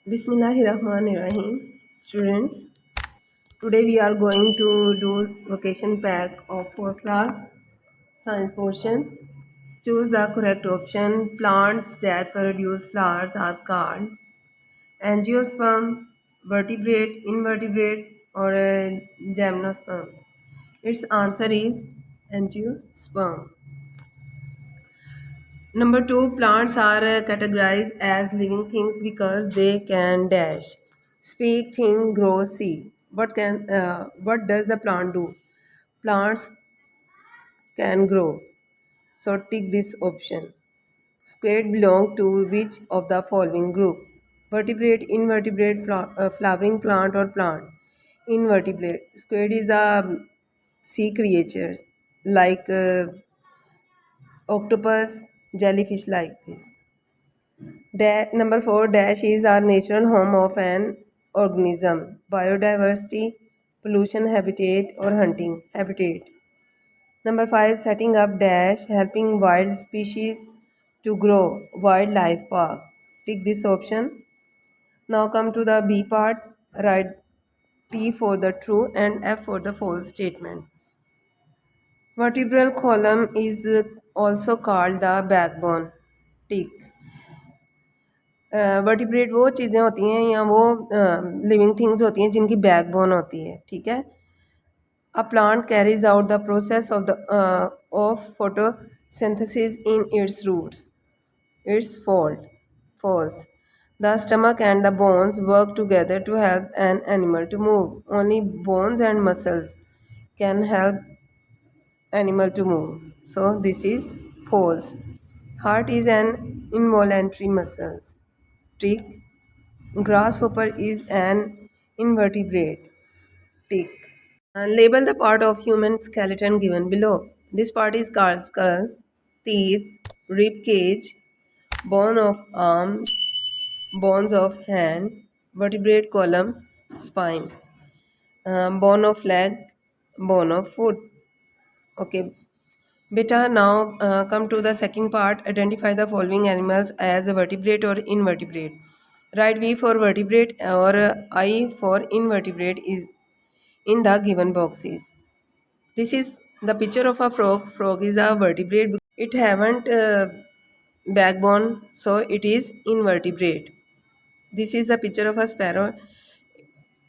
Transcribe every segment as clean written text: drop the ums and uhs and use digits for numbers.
Bismillahirrahmanirrahim. Students, today we are going to do vocation pack of 4th class science portion. Choose the correct option. Plants that produce flowers are called angiosperm, vertebrate, invertebrate, or gymnosperms. Its answer is angiosperm. Number two, plants are categorized as living things because they can dash, speak, think, grow, see. What does the plant do? Plants can grow. So tick this option. Squid belong to which of the following group? Vertebrate, invertebrate, flowering plant or plant. Invertebrate. Squid is a sea creature like octopus, jellyfish like this. Number four, dash is our natural home of an organism. Biodiversity, pollution habitat or hunting habitat. Number five, setting up dash, helping wild species to grow. Wildlife park. Tick this option. Now come to the B part. Write T for the true and F for the false statement. Vertebral column is also called the backbone. Tick. Vertebrate वो चीज़ें होती हैं या वो living things होती हैं जिनकी backbone होती है, ठीक है। A plant carries out the process of photosynthesis in its roots. It's false. The stomach and the bones work together to help an animal to move. Only bones and muscles can help animal to move. So this is false. Heart is an involuntary muscle. Tick. Grasshopper is an invertebrate. Tick. Label the part of human skeleton given below. This part is called skull, teeth, rib cage, bone of arm, bones of hand, vertebrate column, spine, bone of leg, bone of foot. Okay, beta, now come to the second part. Identify the following animals as a vertebrate or invertebrate. Write V for vertebrate or I for invertebrate is in the given boxes. This is the picture of a frog. Frog is a vertebrate. It haven't backbone, so it is invertebrate. This is the picture of a sparrow.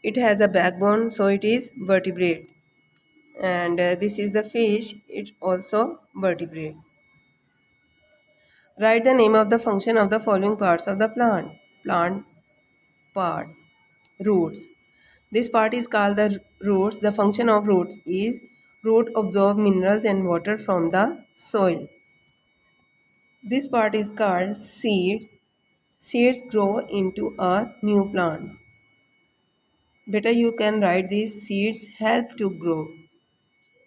It has a backbone, so it is vertebrate. And this is the fish. It also vertebrate. Write the name of the function of the following parts of the plant. Plant part. Roots. This part is called the roots. The function of roots is root absorb minerals and water from the soil. This part is called seeds. Seeds grow into a new plants. Better you can write these seeds help to grow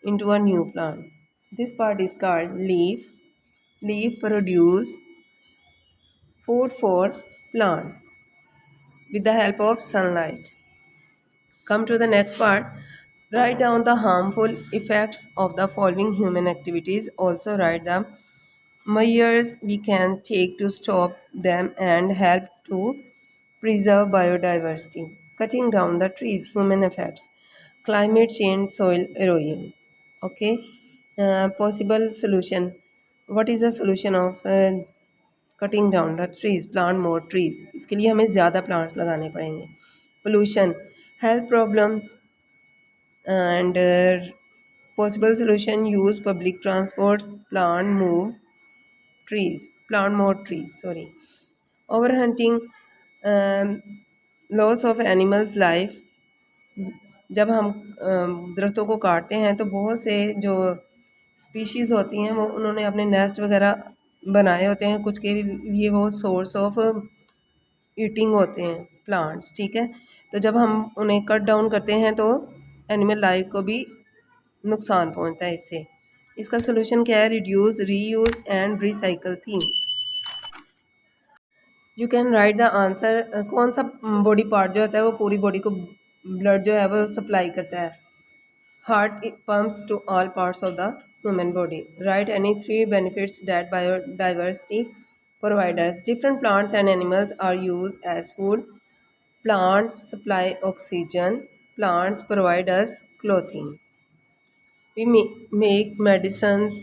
into a new plant. This part is called leaf. Leaf produce food for plant with the help of sunlight. Come to the next part. Write down the harmful effects of the following human activities. Also write the measures we can take to stop them and help to preserve biodiversity. Cutting down the trees, human effects, climate change, soil erosion. Okay. Possible solution. What is the solution of cutting down the trees, plant more trees? इसके लिए हमें ज़्यादा plants लगाने पड़ेंगे. Pollution, health problems and possible solution, use public transport, plant move trees, plant more trees, sorry. Over hunting, loss of animals life. जब हम दरख्तों को काटते हैं तो बहुत से जो स्पीशीज़ होती हैं वो उन्होंने अपने नेस्ट वगैरह बनाए होते हैं. कुछ के लिए वो सोर्स ऑफ ईटिंग होते हैं प्लांट्स, ठीक है. तो जब हम उन्हें कट डाउन करते हैं तो एनिमल लाइफ को भी नुकसान पहुंचता है इससे. इसका सोल्यूशन क्या है? Reduce, reuse and recycle things. You can write the answer. कौन सा बॉडी पार्ट जो होता है वो पूरी बॉडी को ब्लड जो है वो सप्लाई करता है? Heart pumps to all parts of the human body. Right any three benefits that biodiversity providers. Different plants and animals are used as food. plants supply oxygen, plants provide us clothing. We make medicines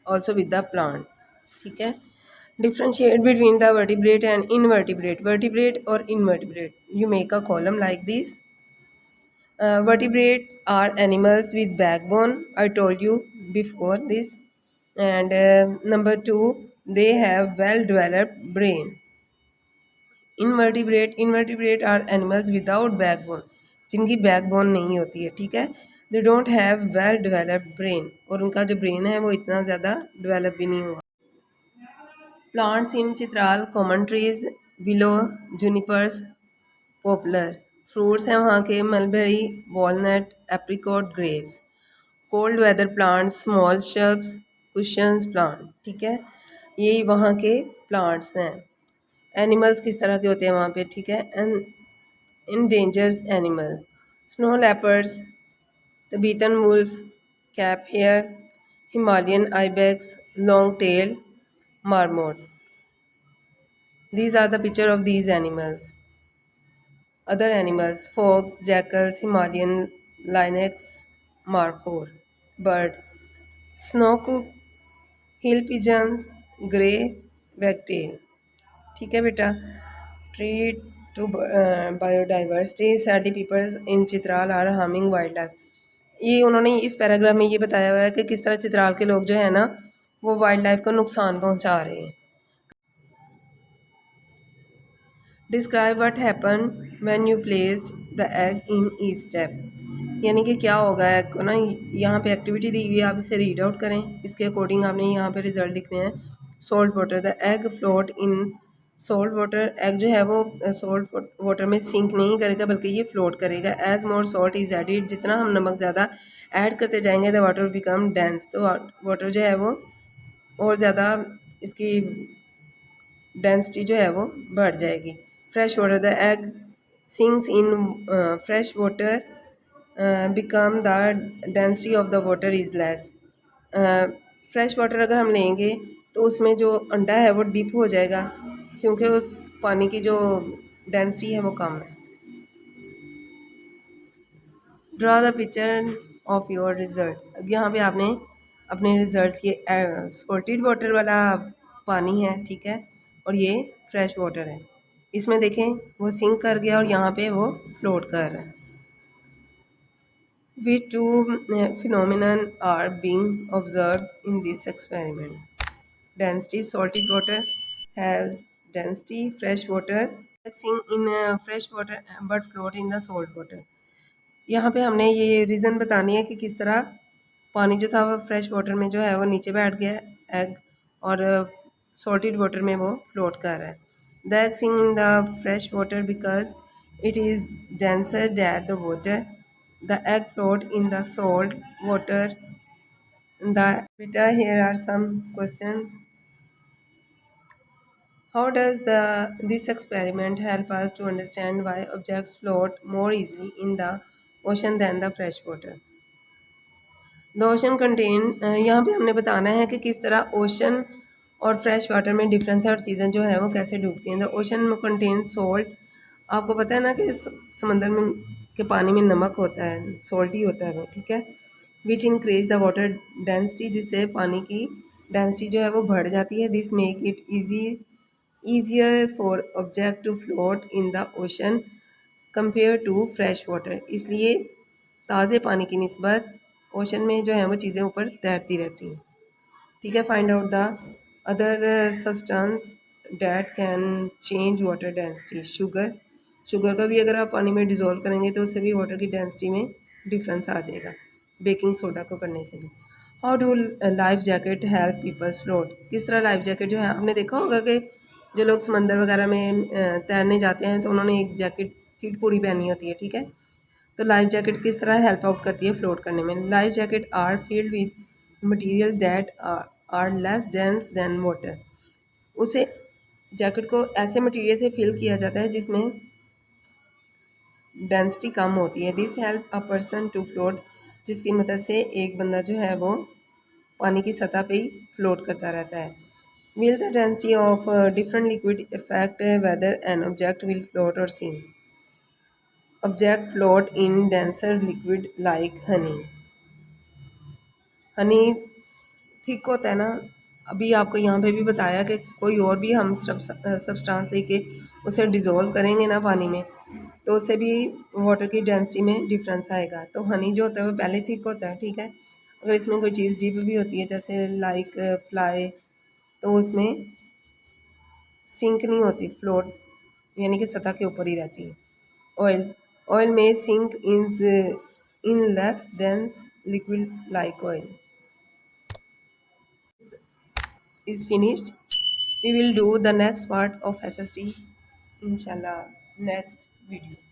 also with the plant. ठीक है. Differentiate between the vertebrate and invertebrate. Vertebrate or invertebrate. You make a column like this. Vertebrate are animals with backbone. I told you before this. And number 2, they have well-developed brain. Invertebrate are animals without backbone, जिनकी backbone नहीं होती है. ठीक है. They don't have well developed brain, और उनका जो brain है वो इतना ज़्यादा डेवलप भी नहीं हुआ. Plants in Chitral common trees, willow, junipers, poplar. Fruits हैं वहाँ के mulberry, walnut, apricot, grapes. Cold weather plants, small shrubs, cushions plant. ठीक है. यही वहाँ के प्लांट्स हैं. एनिमल्स किस तरह के होते हैं वहाँ पे. ठीक है. endangered animal, snow leopards, Tibetan wolf, cap hare, Himalayan ibex, long-tailed marmot. These are the picture of these animals. Other animals: fox, jackals, Himalayan lynx, markhor. Bird: snow-cock, hill pigeons, grey wagtail. ठीक है बेटा. Tree to biodiversity, 30 peoples in Chitral are harming wild life. ये उन्होंने इस paragraph में ये बताया हुआ है कि किस तरह चित्राल के लोग जो है ना वो वाइल्ड लाइफ को नुकसान पहुंचा रहे हैं. Describe what happen when you placed the egg in each step. यानी कि क्या होगा एग को ना. यहाँ पे एक्टिविटी दी हुई है, आप इसे रीड आउट करें. इसके अकॉर्डिंग आपने यहाँ पे रिजल्ट लिखने हैं. Salt water, the egg float in salt water. Egg जो है वो सॉल्ट वाटर में सिंक नहीं करेगा बल्कि ये फ्लोट करेगा. As more salt is added, जितना हम नमक ज़्यादा ऐड करते जाएंगे द वाटर बिकम डेंस. तो वाटर जो है वो और ज़्यादा इसकी डेंसिटी जो है वो बढ़ जाएगी. Fresh water, the egg sinks in fresh water become the density of the water is less. Fresh water अगर हम लेंगे तो उसमें जो अंडा है वो डिप हो जाएगा क्योंकि उस पानी की जो डेंसिटी है वो कम है. Draw the picture of your result. अब यहाँ पे आपने अपने रिज़ल्ट, ये सॉल्टेड वाटर वाला पानी है. ठीक है. और ये फ्रेश वाटर है. इसमें देखें वो सिंक कर गया और यहाँ पे वो फ्लोट कर रहा है. Which two phenomenon are being observed in this experiment? Density, salted water has density, fresh water sink in fresh water but float in the salt water. यहाँ पे हमने ये रीज़न बतानी है कि किस तरह पानी जो था वो फ्रेश वाटर में जो है वो नीचे बैठ गया एग और सॉल्टेड वाटर में वो फ्लोट कर रहा है. The egg sink in the fresh water because it is denser that the water. The egg float in the salt water. Here are some questions. How does this experiment help us to understand why objects float more easily in the ocean than the fresh water? The ocean contain यहाँ पे हमने बताना है कि किस तरह ocean और fresh water में डिफरेंस है और चीज़ें जो है वो कैसे डूबती हैं. The ocean contain salt. आपको पता है ना कि समंदर में के पानी में नमक होता है, सॉल्ट ही होता है वो. ठीक है. Which increase the water density, जिससे पानी की डेंसिटी जो है वो बढ़ जाती है. This make it easier for object to float in the ocean compare to fresh water. इसलिए ताज़े पानी की निस्बत ओशन में जो है वो चीज़ें ऊपर तैरती रहती हैं. ठीक है. Find out the other substance that can change water density. Sugar का भी अगर आप पानी में डिज़ोल्व करेंगे तो उससे भी वाटर की डेंसिटी में डिफरेंस आ जाएगा. बेकिंग सोडा को करने से भी. How do life jacket help peoples float. किस तरह लाइफ जैकेट जो है आपने देखा होगा कि जो लोग समंदर वगैरह में तैरने जाते हैं तो उन्होंने एक जैकेट किट पूरी पहनी होती है. ठीक है. तो लाइफ जैकेट किस तरह हेल्प आउट करती है फ्लोट करने में. Life jacket are filled with material that are less dense than water. उसे जैकेट को ऐसे मटीरियल से फिल किया जाता है जिसमें डेंसिटी कम होती है. This help a person to float, जिसकी मदद से एक बंदा जो है वो पानी की सतह पे ही फ्लोट करता रहता है. Will the density of different liquid affect whether an object will float or sink? Object float in denser liquid like honey. Honey thick होता है ना। अभी आपको यहाँ पे भी बताया कि कोई और भी हम सब्सटेंस लेके उसे डिज़ोल्व करेंगे ना पानी में, तो उससे भी वाटर की डेंसिटी में डिफरेंस आएगा। तो हनी जो होता है वो पहले थिक होता है, ठीक है। अगर इसमें कोई चीज़ डीप भी होती है जैसे लाइक फ्लाई, तो उसमें सिंक नहीं होती, फ्लोट यानी कि सतह के ऊपर ही रहती है। ऑयल ऑयल में sink in less dense liquid like oil is finished. We will do the next part of SST inshallah next video.